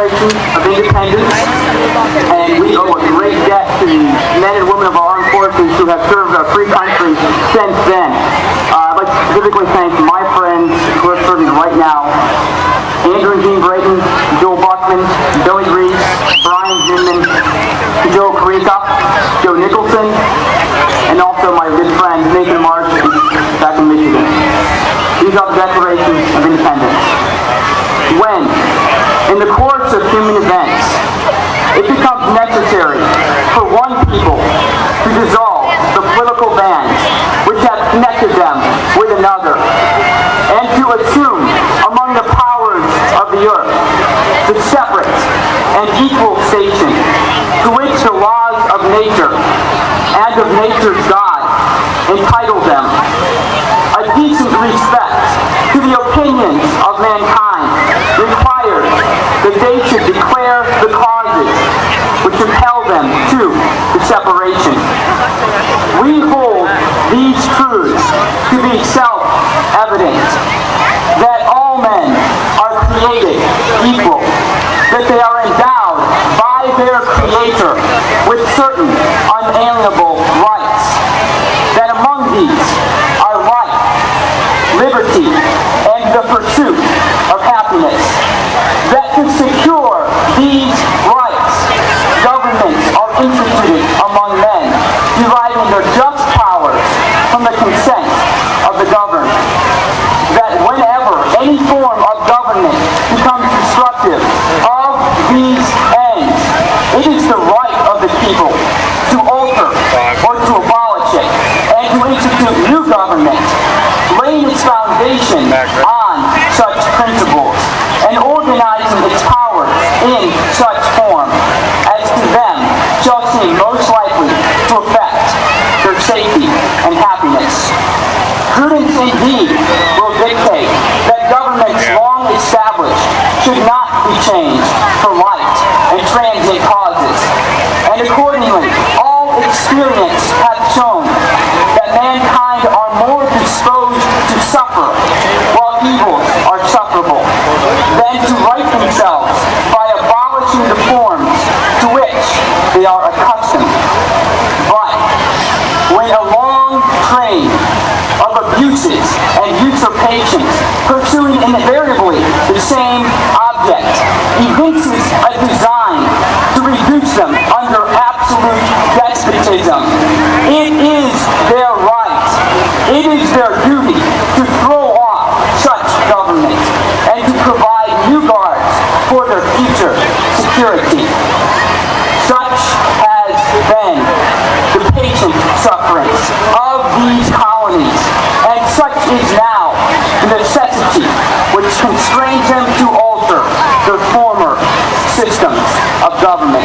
Declaration of Independence, and we owe a great debt to the men and women of our armed forces who have served our free country since then. I'd like to specifically thank my friends who are serving right now: Andrew and Jean Brayton, Joel Buckman, Billy Reese, Brian Zinman, Joe Carrica, Joe Nicholson, and also my good friend Nathan Marsh back in Michigan. These are the Declarations of Independence. When, in the course of human events, it becomes necessary for one people to dissolve the political bands which have connected them with another, and to assume among the powers of the earth the separate and equal station to which the laws of nature and of nature's God entitle them, a decent respect to the opinions of mankind requires that they should declare the causes which impel them to the separation. We hold these truths to be self-evident, that all men are created equal, that they are endowed by their Creator with certain unalienable rights, that among these are life, liberty, and the pursuit of happiness, that to secure these rights, governments are instituted among men, deriving their just powers from the consent of the governed, that whenever any form of government becomes destructive of these ends, it is the right of the people to alter or to abolish it, and to institute new government, laying its foundation on such principles, and organizing its powers in such form as to them shall seem most likely to affect their safety and happiness. Prudence indeed will dictate that governments long established should not be changed for light and transient causes, and accordingly all experience hath shown that mankind are more disposed to suffer while evils are sufferable than to right themselves by abolishing the forms to which they are accustomed. But when a long train of abuses and usurpations, pursuing invariably the same object, evinces a design to reduce them under absolute despotism, it is their right, it is their duty to throw off such government and to provide new guards for their future security. Such has been the patient sufferance of these colonies, and such is now the necessity which constrains them to alter their former systems of government.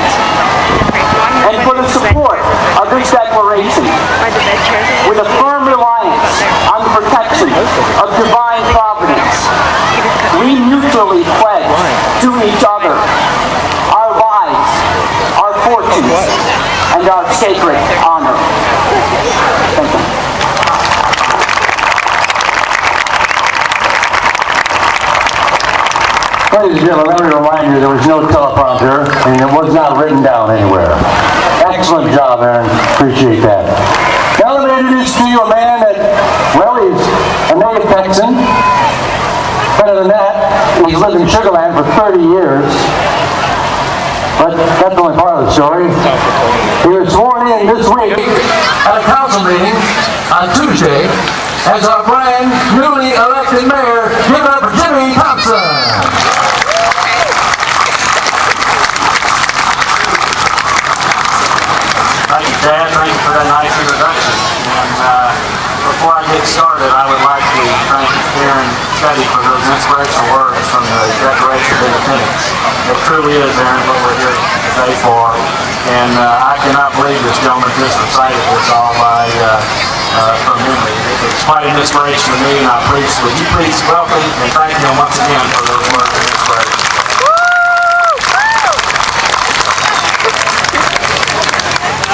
And for the support of this declaration, with a firm reliance on the protection of divine providence, we mutually pledge to each other our lives, our fortunes, and our sacred honor. Thank you. Ladies and gentlemen, let me remind you there was no teleprompter and it was not written down anywhere. Excellent job, Aaron. Appreciate that. Now let me introduce to you a man that, well, he's a native Texan. Better than that, he's lived in Sugar Land for 30 years. But that's only part of the story. He was sworn in this week at a council meeting on Tuesday as our brand newly elected mayor. Give it up for Jimmy Thompson. Thank you, Dad. Thank you for that nice introduction. And before I get started, I would like to thank Aaron Cuddy for those inspirational words from the Declaration of Independence. It truly is, Aaron, what we're here today for. And I cannot believe this gentleman just recited this all from memory. It's quite an inspiration to me, and I preach. Would you please welcome and thank him once again for those words of inspiration?